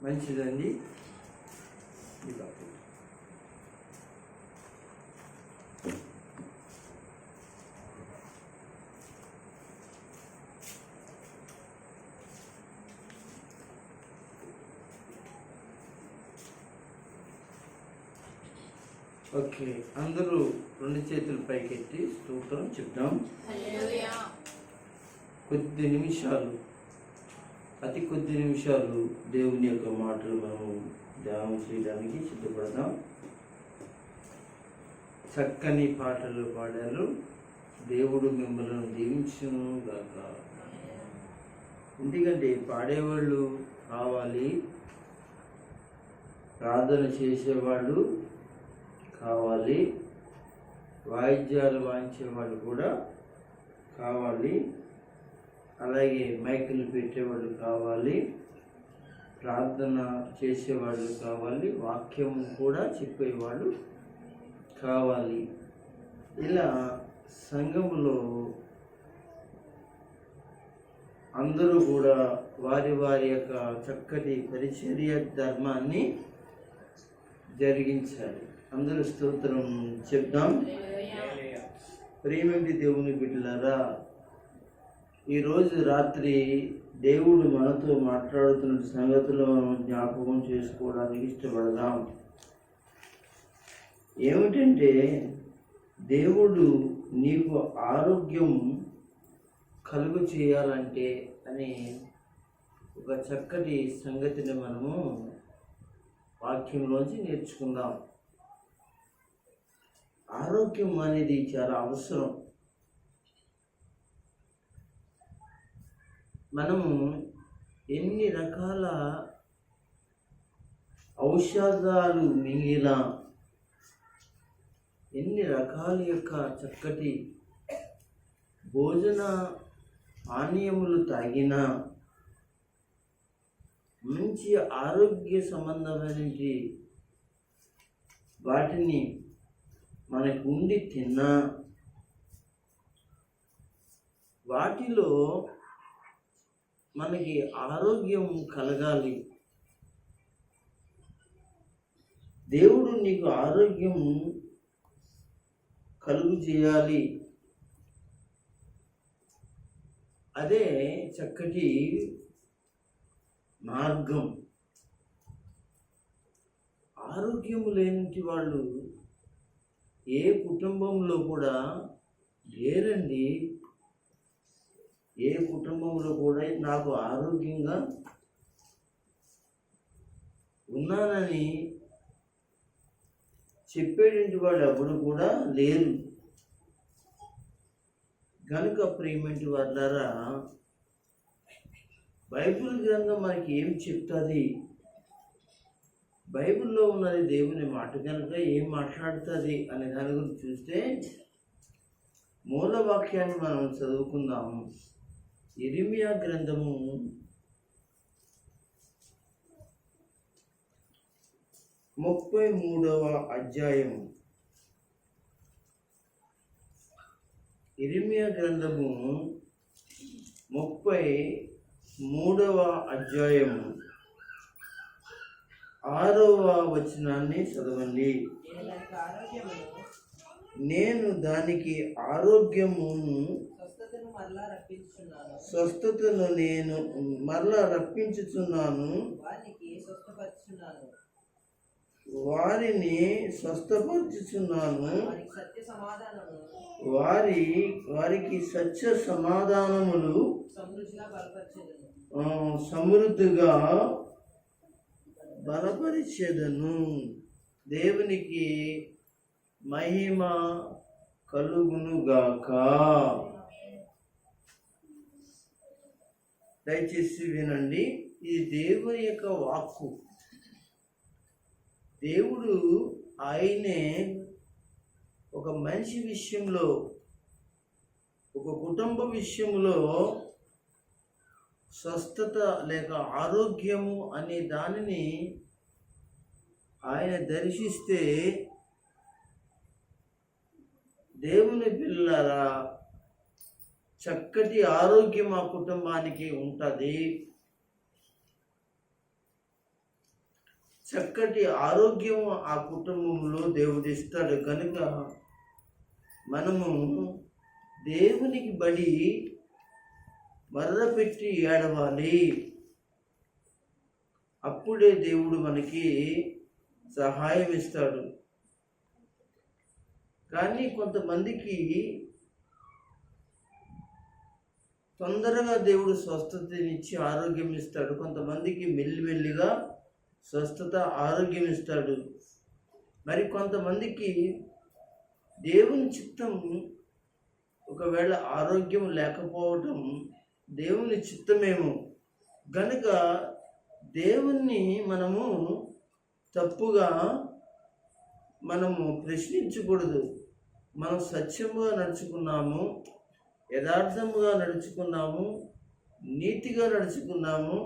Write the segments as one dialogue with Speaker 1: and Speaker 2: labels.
Speaker 1: మంచిదండి. ఓకే, అందరూ రెండు చేతులు పైకెత్తి స్తోత్రం చెప్దాం. కొద్ది నిమిషాలు, అతి కొద్ది నిమిషాలు దేవుని యొక్క మాటలు మనము ధ్యానం చేయడానికి సిద్ధపడదాం. చక్కని పాటలు పాడారు. దేవుడు మిమ్మల్ని దీవించును గాక. ఎందుకంటే పాడేవాళ్ళు కావాలి, ప్రార్థన చేసేవాళ్ళు కావాలి, వాయిద్యాలు వాయించేవాళ్ళు కూడా కావాలి, అలాగే మైకులు పెట్టేవాళ్ళు కావాలి, ప్రార్థన చేసేవాళ్ళు కావాలి, వాక్యం కూడా చెప్పేవాళ్ళు కావాలి. ఇలా సంఘములో అందరూ కూడా వారి వారి యొక్క చక్కటి పరిచర్య ధర్మాన్ని జరిగించాలి. అందరూ స్తోత్రం చెప్దాం. ప్రేమటి దేవుని బిడ్డలారా, ఈరోజు రాత్రి దేవుడు మనతో మాట్లాడుతున్న సంగతులు మనం జ్ఞాపకం చేసుకోవడానికి ఇష్టపడదాం. ఏమిటంటే, దేవుడు నీకు ఆరోగ్యం కలుగు చేయాలంటే అని ఒక చక్కటి సంగతిని మనము వాక్యంలోంచి నేర్చుకుందాం. ఆరోగ్యం అనేది చాలా అవసరం. మనము ఎన్ని రకాల ఔషధాలు మింగినా, ఎన్ని రకాల యొక్క చక్కటి భోజన పానీయములు తాగినా, మంచి ఆరోగ్య సంబంధమైన వాటిని మనకు ఉండి తిన్నా, వాటిలో మనకి ఆరోగ్యం కలగాలి. దేవుడు నీకు ఆరోగ్యం కలుగు చేయాలి. అదే చక్కటి మార్గం. ఆరోగ్యం లేని వాళ్ళు ఏ కుటుంబంలో కూడా లేరండి. ఏ కుటుంబంలో కూడా నాకు ఆరోగ్యంగా ఉన్నానని చెప్పేటువంటి వాడు ఎప్పుడు కూడా లేరు. కనుక ప్రియమైన వాళ్ళారా, బైబిల్ గ్రంథం మనకి ఏం చెప్తుంది, బైబిల్లో ఉన్నది దేవుని మాట కనుక ఏం మాట్లాడుతుంది అనే దాని గురించి చూస్తే, మూల వాక్యాన్ని మనం చదువుకుందాము. యెరెమీయా గ్రంథము 33వ అధ్యాయము. యెరెమీయా గ్రంథము 33వ అధ్యాయము 6వ వచనాన్ని చదవండి. నేను దానికి ఆరోగ్యమును స్వస్థతను నేను మరలా రప్పించుచున్నాను, వారిని స్వస్థపరచుచున్నాను, వారికి సత్య సమాధానములు సమృద్ధిగా బలపరిచేదను. దేవునికి మహిమ కలుగునుగాక. దయచేసి వినండి, ఇది దేవుని యొక్క వాక్కు. దేవుడు ఆయనే ఒక మనిషి విషయంలో, ఒక కుటుంబ విషయంలో స్వస్థత లేక ఆరోగ్యము అనే దానిని ఆయన దర్శిస్తే, దేవుని పిల్లలారా, చక్కటి ఆరోగ్యం ఆ కుటుంబానికి ఉంటుంది. చక్కటి ఆరోగ్యం ఆ కుటుంబంలో దేవుడు ఇస్తాడు. కనుక మనము దేవునికి బడి మర్రపెట్టి ఏడవాలి. అప్పుడే దేవుడు మనకి సహాయం ఇస్తాడు. కానీ కొంతమందికి తొందరగా దేవుడు స్వస్థతనిచ్చి ఆరోగ్యం ఇస్తాడు. కొంతమందికి మెల్లిమెల్లిగా స్వస్థత ఆరోగ్యం ఇస్తాడు. మరి కొంతమందికి దేవుని చిత్తం, ఒకవేళ ఆరోగ్యం లేకపోవటం దేవుని చిత్తమేమో. గనుక దేవుణ్ణి మనము తప్పుగా ప్రశ్నించకూడదు. మనం సత్యముగా నడుచుకున్నాము, యథార్థముగా నడుచుకున్నాము, నీతిగా నడుచుకున్నాము,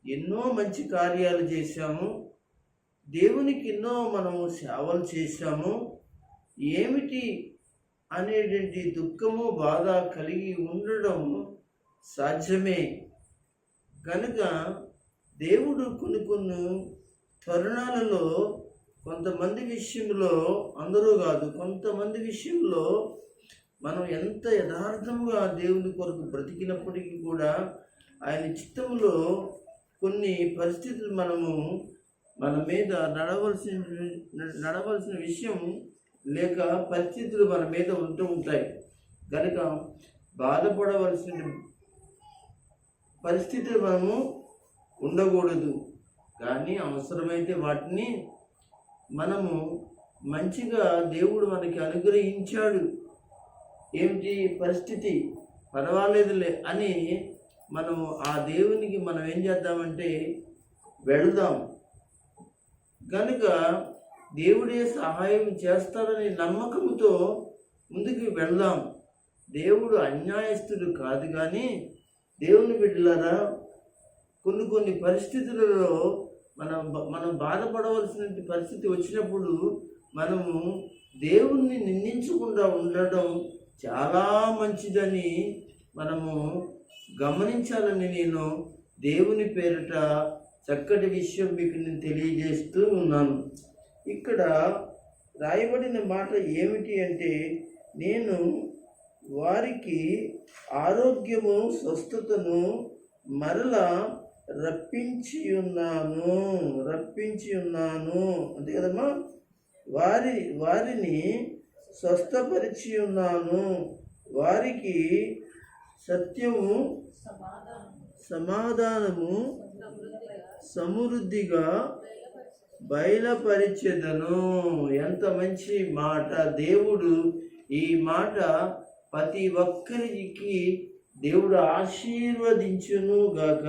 Speaker 1: ఎన్నో మంచి కార్యాలు చేశాము, దేవునికి ఎన్నో మనము సేవలు చేశాము, ఏమిటి అనేటువంటి దుఃఖము బాధ కలిగి ఉండడం సాధ్యమే. కనుక దేవుడు కొన్ని తరుణాలలో కొంతమంది విషయంలో, అందరూ కాదు, కొంతమంది విషయంలో మనం ఎంత యథార్థంగా దేవుని కొరకు బ్రతికినప్పటికీ కూడా ఆయన చిత్తంలో కొన్ని పరిస్థితులు మన మీద నడవలసిన విషయం లేక పరిస్థితులు మన మీద ఉంటూ ఉంటాయి. కనుక బాధపడవలసిన పరిస్థితులు మనము ఉండకూడదు. కానీ అవసరమైతే వాటిని మనము మంచిగా దేవుడు మనకి అనుగ్రహించాడు, ఏమిటి పరిస్థితి పర్వాలేదులే అని మనము ఆ దేవునికి మనం ఏం చేద్దామంటే వెళదాం. కనుక దేవుడే సహాయం చేస్తాడని నమ్మకంతో ముందుకు వెళదాం. దేవుడు అన్యాయస్తుడు కాదు. కానీ దేవుని బిడ్డలారా, కొన్ని పరిస్థితులలో మనం బాధపడవలసిన పరిస్థితి వచ్చినప్పుడు మనము దేవుణ్ణి నిందించకుండా ఉండడం చాలా మంచిదని మనము గమనించాలని నేను దేవుని పేరిట చక్కటి విషయం మీకు నేను తెలియజేస్తూ ఉన్నాను. ఇక్కడ రాయబడిన మాట ఏమిటి అంటే, నేను వారికి ఆరోగ్యము స్వస్థతను మరలా రప్పించి ఉన్నాను అంతే కదమ్మా. వారిని స్వస్థపరిచి ఉన్నాను, వారికి సత్యము సమాధానము సమృద్ధిగా బయలుపరిచెదను. ఎంత మంచి మాట! దేవుడు ఈ మాట ప్రతి ఒక్కరికి దేవుడు ఆశీర్వదించును గాక.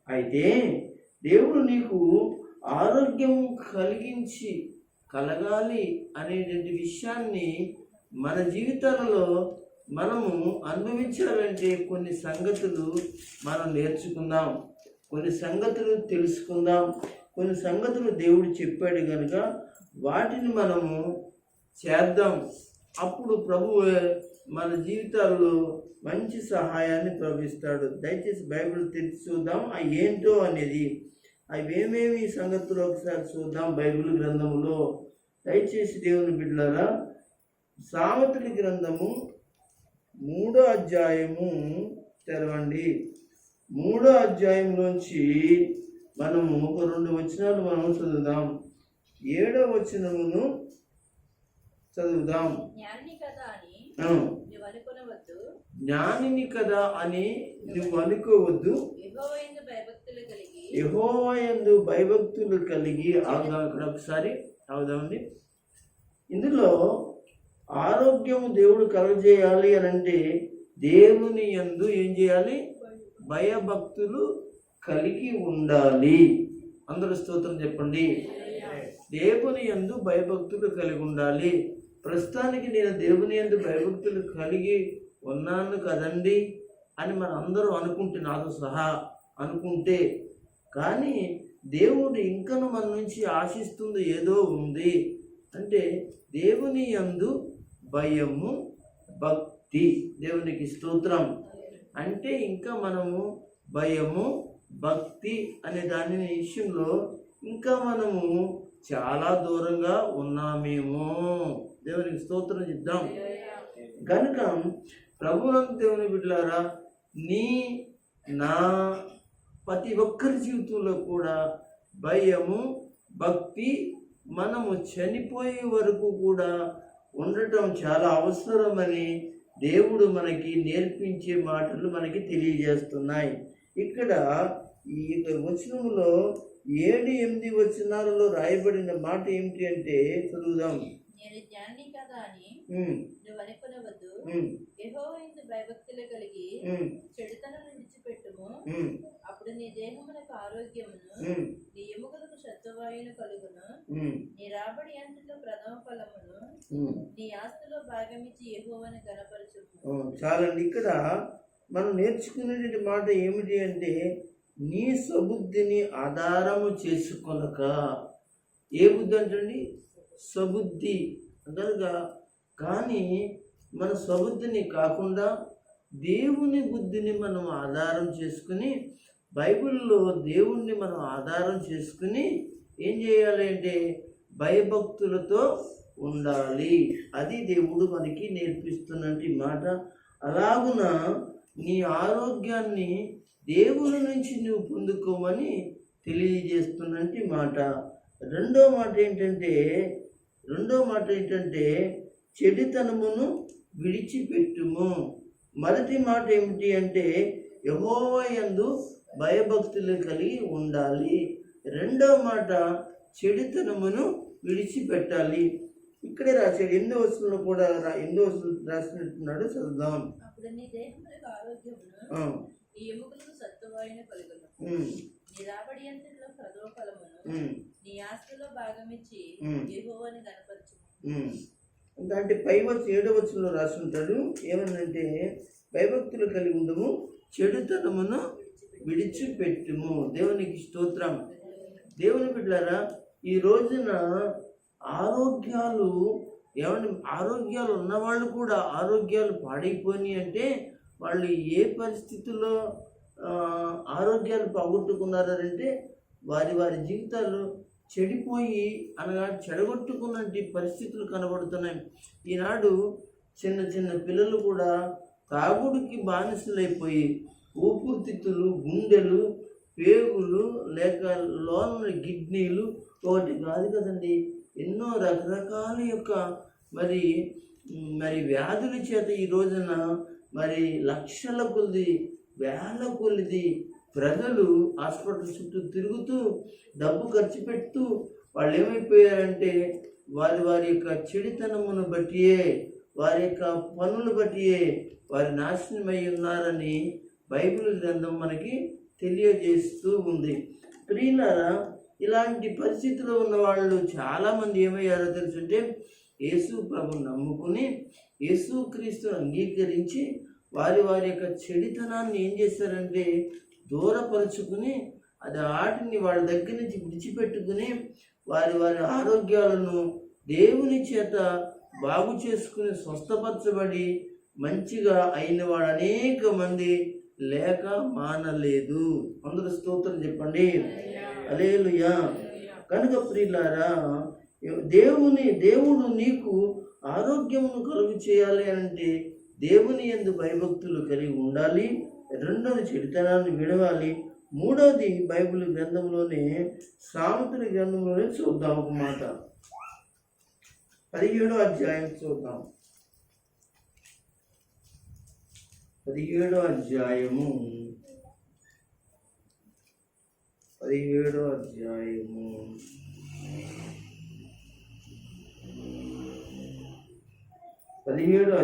Speaker 1: అయితే దేవుడు నీకు ఆరోగ్యం కలగాలి అనేటువంటి విషయాన్ని మన జీవితాలలో మనము అనుభవించాలంటే కొన్ని సంగతులు మనం నేర్చుకుందాం, కొన్ని సంగతులు తెలుసుకుందాం, కొన్ని సంగతులు దేవుడు చెప్పాడు కనుక వాటిని మనము చేద్దాం. అప్పుడు ప్రభువు మన జీవితాల్లో మంచి సహాయాన్ని ప్రవహిస్తాడు. దయచేసి బైబిల్ తెరిచి చూద్దాం అవి ఏంటో అనేది. అవి ఏమేమి సంగతులు ఒకసారి చూద్దాం బైబిల్ గ్రంథములో. దయచేసి దేవుని బిడ్డలారా, సామెతల గ్రంథము 3వ అధ్యాయము తెరవండి. 3వ అధ్యాయంలోంచి మనము ఒక 2 వచనాలు మనం చదువుదాం. 7వ వచనమును చదువుదాం. జ్ఞానిని కదా అని నువ్వు అనుకోవద్దు, యెహోవా యందు భయభక్తులు కలిగి. అక్కడ ఒకసారి అవుదామండి. ఇందులో ఆరోగ్యం దేవుడు కలుగజేయాలి అని అంటే దేవుని యందు ఏం చేయాలి? భయభక్తులు కలిగి ఉండాలి. అందరూ స్తోత్రం చెప్పండి. దేవుని యందు భయభక్తులు కలిగి ఉండాలి. ప్రస్తుతానికి నేను దేవుని యందు భయభక్తులు కలిగి ఉన్నాను కదండి అని మన అందరూ అనుకుంటే, నాతో సహా అనుకుంటే, కానీ దేవుడు ఇంకను మన నుంచి ఆశిస్తుంది ఏదో ఉంది. అంటే దేవుని యందు భయము భక్తి. దేవునికి స్తోత్రం. అంటే ఇంకా మనము భయము భక్తి అనే దాని విషయంలో ఇంకా మనము చాలా దూరంగా ఉన్నామేమో. దేవునికి స్తోత్రం ఇద్దాం. కనుక ప్రభువునందు దేవుని బిడ్డలారా, నా ప్రతి ఒక్కరి జీవితంలో కూడా భయము, భక్తి మనము చనిపోయే వరకు కూడా ఉండటం చాలా అవసరమని దేవుడు మనకి నేర్పించే మాటలు మనకి తెలియజేస్తున్నాయి. ఇక్కడ ఈ వచనంలో 7-8 వచనాలలో రాయబడిన మాట ఏమిటి అంటే చదువుదాం.
Speaker 2: నేను జ్ఞాని కదా అని నువ్వు అనుకునవద్దు. యెహోవా యందు భయభక్తులు కలిగి చెడుతనం విడిచిపెట్టుము. అప్పుడు నీ దేహమునకు ఆరోగ్యమును, నీ ఎముకలకు సత్వవాయువును కలుగును. నీ రాబడి అంతలో ప్రథమ ఫలమును, నీ ఆస్తిలో భాగమిచ్చి యెహోవాను ఘనపరచుము.
Speaker 1: చాలండి. ఇక్కడ మనం నేర్చుకునేటువంటి మాట ఏమిటి అంటే, నీ సబుద్ధిని ఆధారము చేసుకొనక. ఏ బుద్ధి అంటండి? సబుద్ధి కనుక. కానీ మన స్వబుద్ధిని కాకుండా దేవుని బుద్ధిని మనం ఆధారం చేసుకుని, బైబిల్లో దేవుణ్ణి మనం ఆధారం చేసుకుని ఏం చేయాలి అంటే భయభక్తులతో ఉండాలి. అది దేవుడు మనకి నేర్పిస్తున్నటువంటి మాట. అలాగున నీ ఆరోగ్యాన్ని దేవుని నుంచి నువ్వు పొందుకోమని తెలియజేస్తున్నటువంటి మాట. రెండో మాట ఏంటంటే చెడుతనమును విడిచిపెట్టుము. మొదటి మాట ఏమిటి అంటే యెహోవా యందు భయభక్తులు కలిగి ఉండాలి. రెండో మాట చెడుతనమును విడిచిపెట్టాలి. ఇక్కడే రాశాడు. 8వ వచనంలో కూడా 8వ వచనం రాసినట్టున్నాడు. చదువుదాం.
Speaker 2: అప్పుడు నీ దేహమునకు ఆరోగ్యమును, నీ ఎముకలకు సత్వవాయువును కలుగును. నీ రాబడి అంతలో ప్రథమ ఫలమును, నీ ఆస్తిలో భాగమిచ్చి యెహోవాను ఘనపరచుము.
Speaker 1: అంటే పై 7వ వచనంలో రాసి ఉంటాడు. ఏమనంటే భయభక్తులు కలిగి ఉండము, చెడుతనమును విడిచిపెట్టుము. దేవునికి స్తోత్రం. దేవుని బిడ్డలారా, ఈ రోజున ఆరోగ్యాలు ఉన్నవాళ్ళు కూడా ఆరోగ్యాలు పాడైపోయినాయి అంటే వాళ్ళు ఏ పరిస్థితుల్లో ఆరోగ్యాలు పోగొట్టుకున్నారంటే వారి జీవితాలు చెడిపోయి అనగా చెడగొట్టుకున్నటువంటి పరిస్థితులు కనబడుతున్నాయి. ఈనాడు చిన్న పిల్లలు కూడా తాగుడికి బానిసలైపోయి ఊపిరితిత్తులు, గుండెలు, పేగులు, లేక లోన కిడ్నీలు, ఒకటి కాదు కదండి, ఎన్నో రకరకాల యొక్క మరి వ్యాధుల చేత ఈ రోజున మరి లక్షల కొద్ది, వేల కొద్ది ప్రజలు హాస్పిటల్ చుట్టూ తిరుగుతూ డబ్బు ఖర్చు పెడుతూ వాళ్ళు ఏమైపోయారంటే వారి యొక్క చెడుతనమును బట్టియే, వారి యొక్క పనులు బట్టియే వారి నాశనమై ఉన్నారని బైబిల్ గ్రంథం మనకి తెలియజేస్తూ ఉంది. ప్రియులారా, ఇలాంటి పరిస్థితిలో ఉన్న వాళ్ళు చాలామంది ఏమయ్యారో తెలుసుంటే యేసు ప్రభుని నమ్ముకుని యేసుక్రీస్తును అంగీకరించి వారి యొక్క చెడుతనాన్ని ఏం చేశారంటే దూరపరుచుకుని వాటిని వాళ్ళ దగ్గర నుంచి విడిచిపెట్టుకుని వారి ఆరోగ్యాలను దేవుని చేత బాగు చేసుకుని స్వస్థపరచబడి మంచిగా అయిన వాడు అనేక మంది లేక మానలేదు. అందరూ స్తోత్రం చెప్పండి. హల్లెలూయా. కనుక ప్రియులారా, దేవుడు నీకు ఆరోగ్యమును కలుగు చేయాలి అంటే దేవుని యందు భయభక్తులు కలిగి ఉండాలి. రెండోది చెడుతనాన్ని విడవాలి. మూడవది బైబిల్ గ్రంథంలోనే సామెతల గ్రంథంలోనే చూద్దాం. ఒక మాట 17వ అధ్యాయం చూద్దాం. 17వ అధ్యాయము 17వ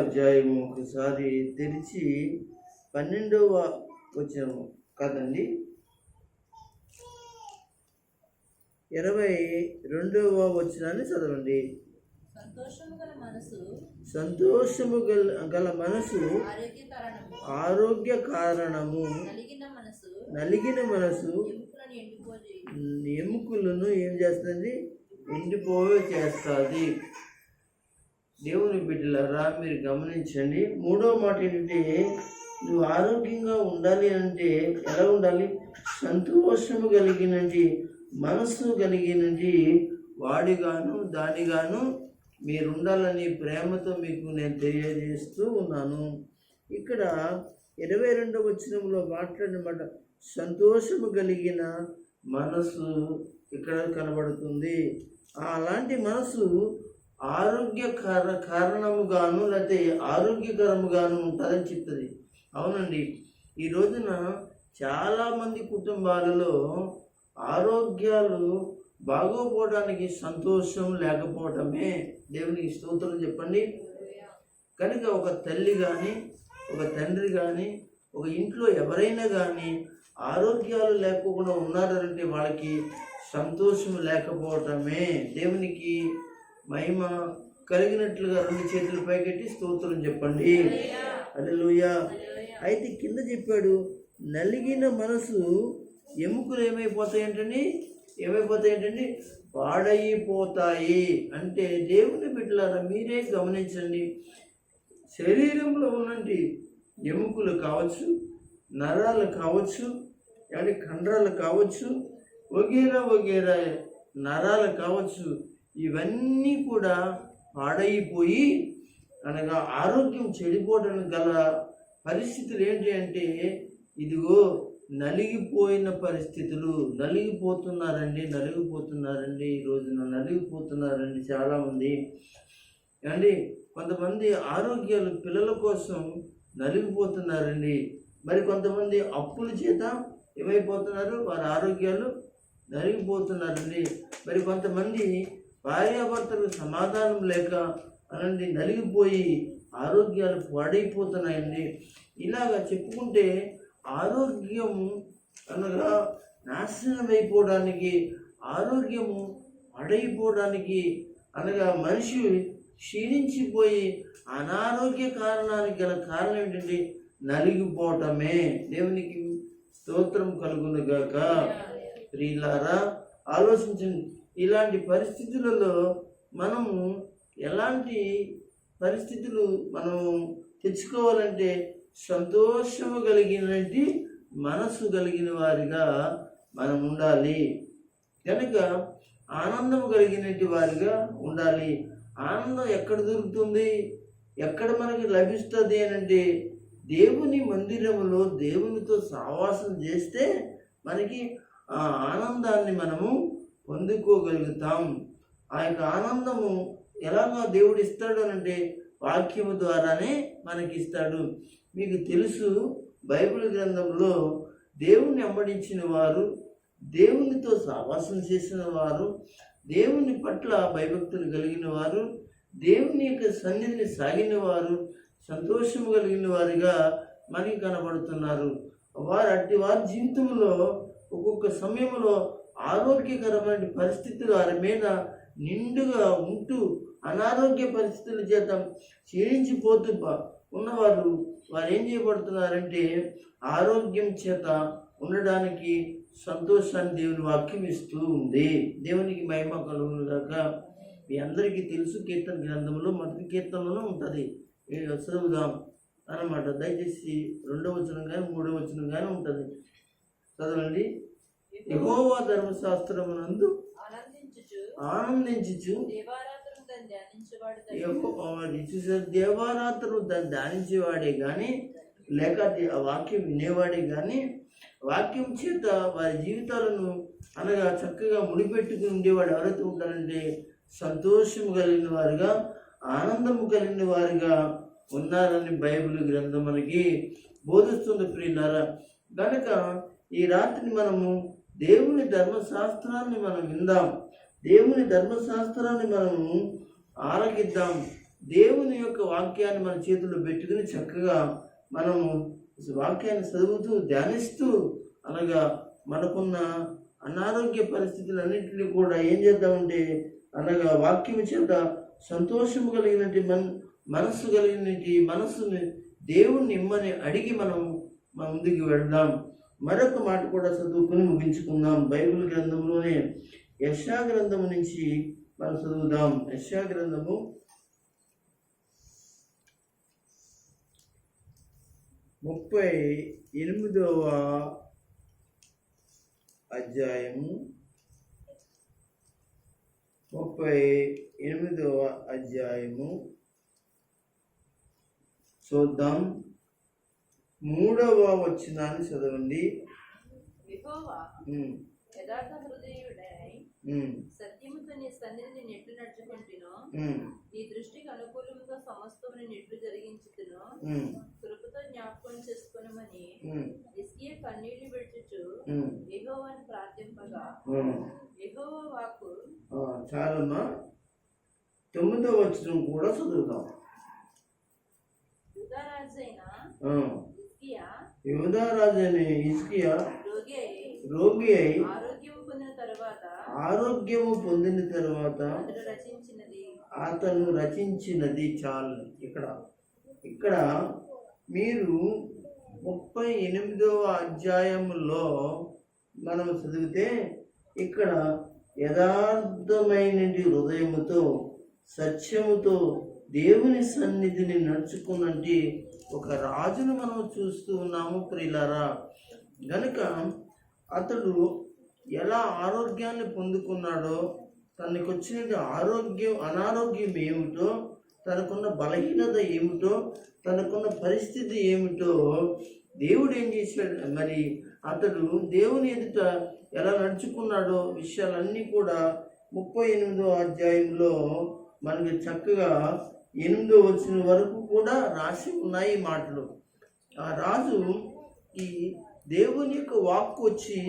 Speaker 1: అధ్యాయము ఒకసారి తెరిచి 12వ వచనము కాదండి 22వ వచనాన్ని చదవండి. సంతోషము గల మనసు ఆరోగ్య కారణము, నలిగిన మనసు ఎముకలను ఏం చేస్తుంది? ఎండిపోవే చేస్తుంది. దేవుని బిడ్డలారా, మీరు గమనించండి. మూడో మాట ఏంటంటే నువ్వు ఆరోగ్యంగా ఉండాలి అంటే ఎలా ఉండాలి? సంతోషము కలిగినది మనస్సు కలిగినది వాడిగాను దానిగాను మీరుండాలని ప్రేమతో మీకు నేను తెలియజేస్తూ ఉన్నాను. ఇక్కడ 22వ వచనంలో మాట్లాడినమాట సంతోషము కలిగిన మనసు ఇక్కడ కనబడుతుంది. అలాంటి మనసు కారణముగాను లేకపోతే ఆరోగ్యకరముగాను ఉంటుందని చెప్తుంది. అవునండి, ఈ రోజున చాలామంది కుటుంబాలలో ఆరోగ్యాలు బాగోపోవడానికి సంతోషం లేకపోవటమే దేవునికి స్తోత్రం చెప్పండి. కనుక ఒక తల్లి కానీ ఒక తండ్రి కానీ ఒక ఇంట్లో ఎవరైనా కానీ ఆరోగ్యాలు లేకుండా ఉన్నారంటే వాళ్ళకి సంతోషం లేకపోవటమే. దేవునికి మహిమ కలిగినట్లుగా 2 చేతులు పైకెట్టి స్తోత్రం చెప్పండి. హల్లెలూయా. అయితే కింద చెప్పాడు నలిగిన మనసు ఎముకలు ఏమైపోతాయంటండి పాడైపోతాయి. అంటే దేవుని బిడ్డలారా మీరే గమనించండి, శరీరంలో ఉన్నంటి ఎముకలు కావచ్చు, నరాలు కావచ్చు, కండరాలు కావచ్చు, వగేరా నరాలు కావచ్చు, ఇవన్నీ కూడా పాడైపోయి అనగా ఆరోగ్యం చెడిపోవడానికి గల పరిస్థితులు ఏంటి అంటే ఇదిగో నలిగిపోయిన పరిస్థితులు. నలిగిపోతున్నారండి ఈ రోజున నలిగిపోతున్నారండి చాలామంది అండి. కొంతమంది ఆరోగ్యాలు పిల్లల కోసం నలిగిపోతున్నారండి. మరి కొంతమంది అప్పుల చేత ఏమైపోతున్నారు, వారి ఆరోగ్యాలు నలిగిపోతున్నారండి. మరి కొంతమంది భార్యాభర్తలకు సమాధానం లేక అనండి నలిగిపోయి ఆరోగ్యాలు పాడైపోతున్నాయండి. ఇలాగా చెప్పుకుంటే ఆరోగ్యం అనగా నాశనం అయిపోవడానికి, ఆరోగ్యము పాడైపోవడానికి అనగా మనిషి క్షీణించిపోయి అనారోగ్య కారణానికి గల కారణం ఏంటంటే నలిగిపోవటమే. దేవునికి స్తోత్రం కలుగును గాక. ప్రియులారా ఆలోచించండి, ఇలాంటి పరిస్థితులలో మనము ఎలాంటి పరిస్థితులు మనం తెచ్చుకోవాలంటే సంతోషము కలిగినటువంటి మనసు కలిగిన వారిగా మనం ఉండాలి. కనుక ఆనందము కలిగినటువంటి వారిగా ఉండాలి. ఆనందం ఎక్కడ దొరుకుతుంది, ఎక్కడ మనకి లభిస్తుంది అంటే దేవుని మందిరములో దేవునితో సహవాసం చేస్తే మనకి ఆ ఆనందాన్ని మనము పొందుకోగలుగుతాం. ఆ యొక్క ఆనందము ఎలాగో దేవుడు ఇస్తాడు అంటే వాక్యము ద్వారానే మనకి ఇస్తాడు. మీకు తెలుసు, బైబిల్ గ్రంథంలో దేవుని వెంబడించిన వారు, దేవునితో సహవాసం చేసిన వారు, దేవుని పట్ల భయభక్తులు కలిగిన వారు, దేవుని యొక్క సన్నిధిని సాగిన వారు సంతోషము కలిగిన వారిగా మనకి కనబడుతున్నారు. అట్టి వారి జీవితంలో ఒక్కొక్క సమయంలో ఆరోగ్యకరమైన పరిస్థితులు వారి మీద నిండుగా ఉంటూ అనారోగ్య పరిస్థితుల చేత క్షీణించిపోతూ ఉన్నవారు వారు ఏం చేయబడుతున్నారంటే ఆరోగ్యం చేత ఉండడానికి సంతోషాన్ని దేవుని వాక్యం ఇస్తూ ఉంది. దేవునికి మహిమ కలుగును గాక. మీ అందరికీ తెలుసు, కీర్తన గ్రంథంలో మొదటి కీర్తనలో ఉంటుంది, చదువుదాం అన్నమాట. దయచేసి 2వ వచనం కానీ 3వ వచనం కానీ ఉంటుంది, చదవండి. యెహోవా ధర్మశాస్త్రమునందు ఆనందించుచు దేవారాత్రులు దాన్ని ధ్యానించేవాడే కానీ లేక ఆ వాక్యం వినేవాడే కానీ వాక్యం చేత వారి జీవితాలను అనగా చక్కగా ముడిపెట్టుకుని ఉండేవాడు ఎవరైతే ఉంటారంటే సంతోషము కలిగిన వారుగా, ఆనందము కలిగిన వారుగా ఉన్నారని బైబిల్ గ్రంథం మనకి బోధిస్తుంది. ప్రియులారా, కనుక ఈ రాత్రి మనము దేవుని ధర్మశాస్త్రాన్ని మనం విందాం, దేవుని ధర్మశాస్త్రాన్ని మనము ఆలకిద్దాం. దేవుని యొక్క వాక్యాన్ని మన చేతుల్లో పెట్టుకుని చక్కగా మనము వాక్యాన్ని చదువుతూ ధ్యానిస్తూ అనగా మనకున్న అనారోగ్య పరిస్థితులన్నింటినీ కూడా ఏం చేద్దామంటే అనగా వాక్యం చేత సంతోషము కలిగినటువంటి మనస్సు కలిగినటువంటి మనస్సుని దేవుణ్ణి ఇమ్మని అడిగి మనం ముందుకు వెళ్దాం. మరొక మాట కూడా చదువుకుని ముగించుకుందాం. బైబిల్ గ్రంథంలోనే యెషయా గ్రంథము నుంచి మనం చదువుదాం. యెషయా గ్రంథము 38వ అధ్యాయము 38వ అధ్యాయము చూద్దాం. 3వ వచనాన్ని చదవండి.
Speaker 2: యెహోవా యథార్థ హృదయుడై సత్యముతో నీ సన్నిధిని నెట్లు నడుచుకుంటును, నీ దృష్టికి అనుకూలముగా సమస్తమును నెట్లు జరిగించుతును, కృపతో జ్ఞాపకం చేసుకునమని హిజ్కియా కన్నీళ్లు విడుచుచు యెహోవాను ప్రార్థింపగా యెహోవా వాక్కు.
Speaker 1: చాలమ్మా, 9వ వచనం కూడా చదువుతాం. యూదారాజైన హిజ్కియా రోగి అయి ఆరోగ్యము పొందిన తర్వాత అతను రచించినది. చాలు. ఇక్కడ మీరు 38వ అధ్యాయంలో మనం చదివితే ఇక్కడ యథార్థమైన హృదయముతో సత్యముతో దేవుని సన్నిధిని నడుచుకున్నట్టు ఒక రాజును మనం చూస్తూ ఉన్నాము ప్రియులారా. గనుక అతడు ఎలా ఆరోగ్యాన్ని పొందుకున్నాడో, తనకు వచ్చిన అనారోగ్యం ఏమిటో, తనకున్న బలహీనత ఏమిటో, తనకున్న పరిస్థితి ఏమిటో దేవుడు ఏం చేశాడు, మరి అతడు దేవుని ఎదుట ఎలా నడుచుకున్నాడో విషయాలన్నీ కూడా 38వ అధ్యాయంలో మనకి చక్కగా 8వ వచనం వరకు కూడా రాసి ఉన్నాయి ఈ మాటలు. ఆ రాజు ఈ దేవుని యొక్క వాక్కు వచ్చి,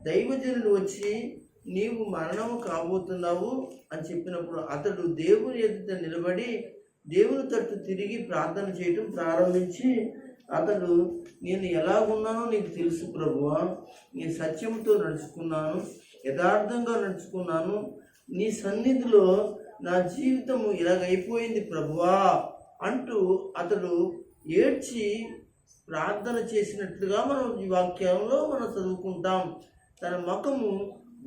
Speaker 1: దైవజనుడు వచ్చి నీవు మరణము కాబోతున్నావు అని చెప్పినప్పుడు అతడు దేవుని ఎదుట నిలబడి దేవుని తట్టు తిరిగి ప్రార్థన చేయటం ప్రారంభించి, అతడు నేను ఎలాగున్నానో నీకు తెలుసు ప్రభువా, నీ సత్యంతో నడుచుకున్నాను, యథార్థంగా నడుచుకున్నాను, నీ సన్నిధిలో నా జీవితము ఇలాగైపోయింది ప్రభువా అంటూ అతడు ఏడ్చి ప్రార్థన చేసినట్లుగా మనం ఈ వాక్యంలో మనం చదువుకుంటాం. తన ముఖము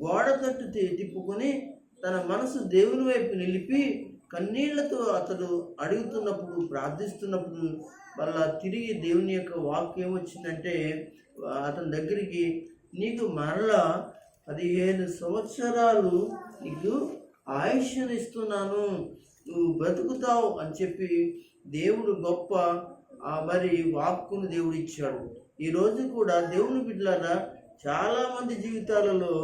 Speaker 1: గోడ తట్టు తిప్పుకొని తన మనసు దేవుని వైపు నిలిపి కన్నీళ్లతో అతడు అడుగుతున్నప్పుడు, ప్రార్థిస్తున్నప్పుడు మళ్ళా తిరిగి దేవుని యొక్క వాక్యం వచ్చిందంటే అతని దగ్గరికి, నీకు మరలా 15 సంవత్సరాలు నీకు ఆయుష్ను ఇస్తున్నాను, నువ్వు బ్రతుకుతావు అని చెప్పి దేవుడు గొప్ప మరి వాక్కును దేవుడు ఇచ్చాడు. ఈరోజు కూడా దేవుని బిడ్డలారా చాలామంది జీవితాలలో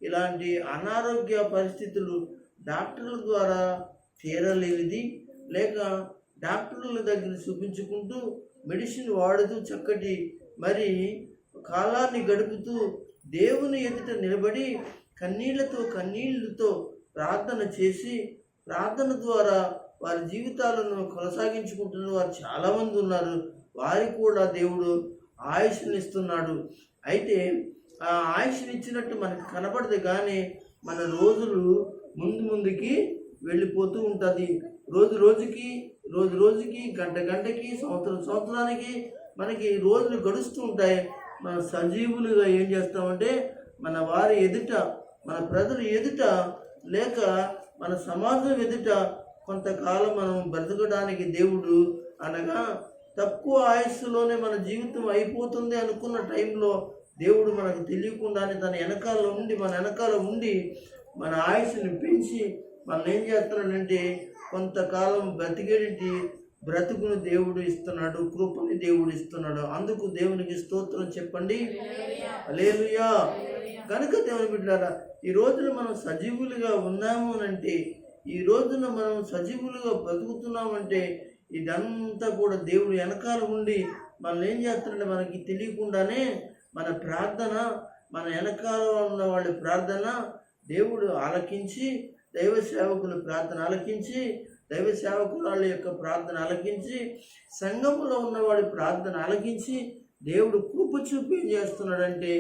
Speaker 1: ఇలాంటి అనారోగ్య పరిస్థితులు డాక్టర్ల ద్వారా తీరలేనిది, లేక డాక్టర్ల దగ్గర చూపించుకుంటూ మెడిసిన్ వాడుతూ చక్కటి మరి కాలాన్ని గడుపుతూ దేవుని ఎదుట నిలబడి కన్నీళ్లతో ప్రార్థన చేసి ప్రార్థన ద్వారా వారి జీవితాలను కొనసాగించుకుంటున్న వారు చాలామంది ఉన్నారు. వారికి కూడా దేవుడు ఆయుష్ని ఇస్తున్నాడు. అయితే ఆ ఆయుష్ని ఇచ్చినట్టు మనకు కనపడదు, కానీ మన రోజులు ముందుకి వెళ్ళిపోతూ ఉంటుంది. రోజు రోజుకి గంటకి సంవత్సరానికి మనకి రోజులు గడుస్తూ ఉంటాయి. మన సజీవులుగా ఏం చేస్తామంటే మన వారి ఎదుట, మన ప్రజలు ఎదుట, లేక మన సమాజం ఎదుట కొంతకాలం మనం బ్రతకడానికి దేవుడు అనగా తక్కువ ఆయుస్సులోనే మన జీవితం అయిపోతుంది అనుకున్న టైంలో దేవుడు మనకు తెలియకుండానే తన మన వెనకాల ఉండి మన ఆయుస్సుని పెంచి మనల్ని ఏం చేస్తున్నాడంటే కొంతకాలం బ్రతుకును దేవుడు ఇస్తున్నాడు, కృపని దేవుడు ఇస్తున్నాడు. అందుకు దేవునికి స్తోత్రం చెప్పండి, హల్లెలూయా. కనుక దేవుని బిడ్డలారా, ఈ రోజున మనం సజీవులుగా ఉన్నాము అంటే, ఈ రోజున మనం సజీవులుగా బ్రతుకుతున్నామంటే ఇదంతా కూడా దేవుడు వెనకాల ఉండి మనల్ని ఏం చేస్తున్నాడంటే మనకి తెలియకుండానే మన ప్రార్థన, మన వెనకాల ఉన్న వాళ్ళ ప్రార్థన దేవుడు ఆలకించి, దైవ సేవకుల ప్రార్థన ఆలకించి, దైవ సేవకురాళ్ళ యొక్క ప్రార్థన ఆలకించి, సంఘములో ఉన్నవాడి ప్రార్థన ఆలకించి దేవుడు కృప చూపి ఏం చేస్తున్నాడంటే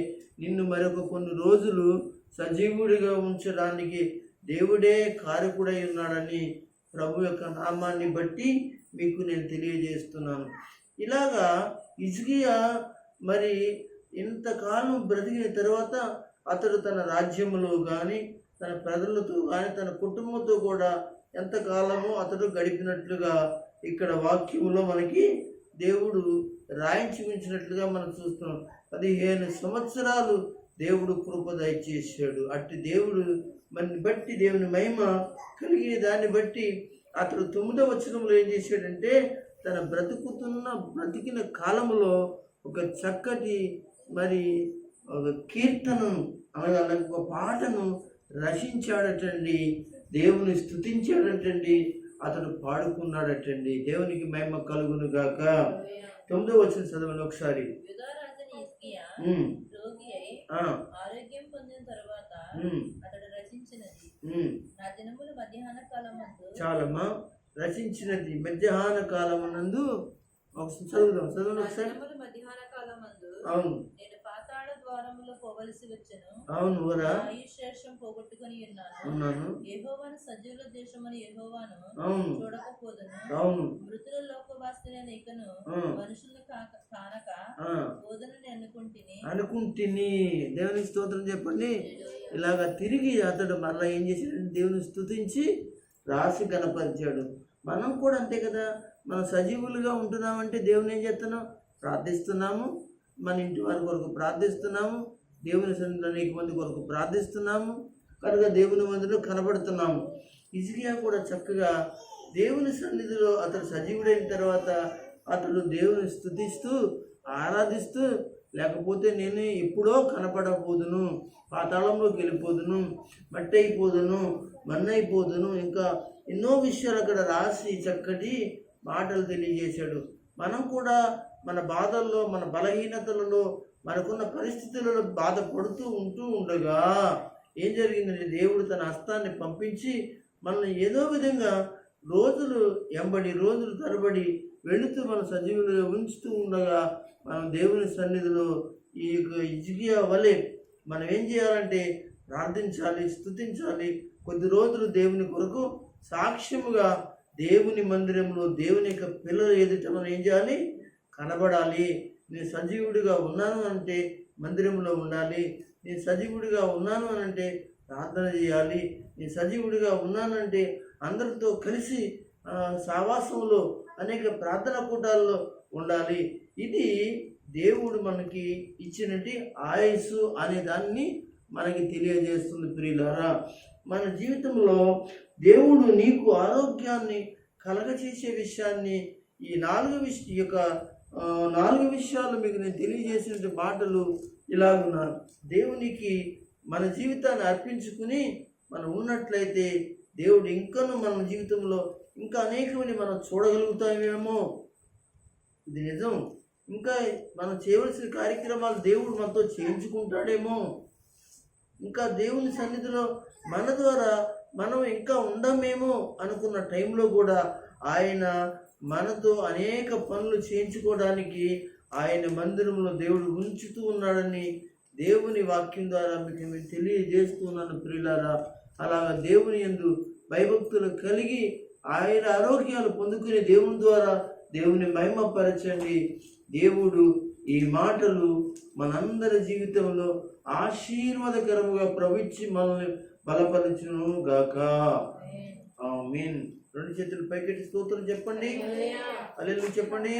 Speaker 1: నిన్ను మరొక కొన్ని రోజులు సజీవుడిగా ఉంచడానికి దేవుడే కారకుడై ఉన్నాడని ప్రభు యొక్క నామాన్ని బట్టి మీకు నేను తెలియజేస్తున్నాను. ఇలాగా హిజ్కియా మరి ఇంతకాలం బ్రతికిన తర్వాత అతడు తన రాజ్యములో కానీ, తన ప్రజలతో కానీ, తన కుటుంబంతో కూడా ఎంతకాలమో అతడు గడిపినట్లుగా ఇక్కడ వాక్యంలో మనకి దేవుడు రాయించి ఉంచినట్లుగా మనం చూస్తున్నాం. 15 సంవత్సరాలు దేవుడు కృప దయచేశాడు. అట్టి దేవుడు మన బట్టి దేవుని మహిమ కలిగిన దాన్ని బట్టి అతడు 9వ వచనంలో ఏం చేశాడంటే తన బ్రతికిన కాలంలో ఒక చక్కటి మరి ఒక కీర్తనను అనగా ఒక పాటను రచించాడటండి, దేవుని స్తుతించాడటండి, అతడు పాడుకున్నాడటండి. దేవునికి మహిమ కలుగును గాక. 9వ వచనం చదవండి ఒకసారి.
Speaker 2: రోగి అయి ఆరోగ్యం పొందిన తర్వాత అతడు రచించినది నా దినములు మధ్యాహ్న కాలమందు.
Speaker 1: చాలమ్మా, రచించినది మధ్యాహ్న కాలమునందు. చదువుదాం ఒకసారి.
Speaker 2: మధ్యాహ్న కాలమందు
Speaker 1: అవును
Speaker 2: నేను పాతాళ ద్వారములో పోవలసి వచ్చెను.
Speaker 1: అవును
Speaker 2: ఆయుష్శేషం పోగొట్టుకుని ఉన్నాను. యెహోవాను సజీవుల దేశమని యెహోవాను చూడకపోదును.
Speaker 1: అవును
Speaker 2: మృతుల లోకవాసులైన ఇకను మనుషులను కానక బోధనని అనుకుంటుని.
Speaker 1: దేవునికి స్తోత్రం చెప్పండి. ఇలాగా తిరిగి అతడు మరలా ఏం చేశాడు? దేవుని స్తుతించి రాసి కనపరిచాడు. మనం కూడా అంతే కదా. మనం సజీవులుగా ఉంటున్నామంటే దేవుని ఏం చేస్తున్నాం? ప్రార్థిస్తున్నాము. మన ఇంటి వారి కొరకు ప్రార్థిస్తున్నాము. దేవుని సన్నిధిలో అనేక మంది కొరకు ప్రార్థిస్తున్నాము కనుక దేవుని మందిలో కనబడుతున్నాము. హిజ్కియా కూడా చక్కగా దేవుని సన్నిధిలో అతడు సజీవుడైన తర్వాత అతడు దేవుని స్తుతిస్తూ ఆరాధిస్తూ, లేకపోతే నేను ఎప్పుడో కనపడబోదును, పాతాళంలోకి వెళ్ళిపోదును, మట్టి అయిపోదును, మన్నైపోదును, ఇంకా ఎన్నో విషయాలు అక్కడ రాసి చక్కటి మాటలు తెలియజేశాడు. మనం కూడా మన బాధల్లో, మన బలహీనతలలో, మనకున్న పరిస్థితులలో బాధపడుతూ ఉండగా ఏం జరిగిందంటే దేవుడు తన హస్తాన్ని పంపించి మనల్ని ఏదో విధంగా రోజులు తరబడి వెళుతూ మన సజీవులుగా ఉంచుతూ ఉండగా మనం దేవుని సన్నిధిలో ఈ హిజ్కియా వలె మనం ఏం చేయాలంటే ప్రార్థించాలి, స్తుతించాలి. కొద్ది రోజులు దేవుని కొరకు సాక్ష్యముగా దేవుని మందిరంలో దేవుని యొక్క పిల్లల ఎదుట మనం ఏం చేయాలి? కనబడాలి. నేను సజీవుడిగా ఉన్నాను అంటే మందిరంలో ఉండాలి. నేను సజీవుడిగా ఉన్నాను అని అంటే ప్రార్థన చేయాలి. నేను సజీవుడిగా ఉన్నానంటే అందరితో కలిసి సావాసంలో అనేక ప్రార్థన కూటాల్లో ఉండాలి. ఇది దేవుడు మనకి ఇచ్చినట్టు ఆయుస్సు అనే దాన్ని మనకి తెలియజేస్తుంది. ప్రియులారా, మన జీవితంలో దేవుడు నీకు ఆరోగ్యాన్ని కలగచేసే విషయాన్ని ఈ 4 విషయాలు మీకు నేను తెలియజేసిన మాటలు ఇలాగున్నారు. దేవునికి మన జీవితాన్ని అర్పించుకుని మనం ఉన్నట్లయితే దేవుడు ఇంకనూ మన జీవితంలో ఇంకా అనేకమైన మనం చూడగలుగుతామేమో. ఇది నిజం. ఇంకా మనం చేయవలసిన కార్యక్రమాలు దేవుడు మనతో చేయించుకుంటాడేమో. ఇంకా దేవుని సన్నిధిలో మన ద్వారా మనం ఇంకా ఉండమేమో అనుకున్న టైంలో కూడా ఆయన మనతో అనేక పనులు చేయించుకోవడానికి ఆయన మందిరంలో దేవుడు ఉంచుతూ ఉన్నాడని దేవుని వాక్యం ద్వారా మీకు తెలియజేస్తున్నాను. ప్రియులారా, అలాగా దేవుని యందు భయభక్తులు కలిగి ఆయన ఆరోగ్యాలు పొందుకునే దేవుని ద్వారా దేవుని మహిమపరచండి. దేవుడు ఈ మాటలు మనందరి జీవితంలో ఆశీర్వాదకరముగా ప్రవచించి మనల్ని బలపరచును గాక. ఆమేన్. 2 చేతులు పైకెత్తి స్తోత్రం చెప్పండి. హల్లెలూయా చెప్పండి.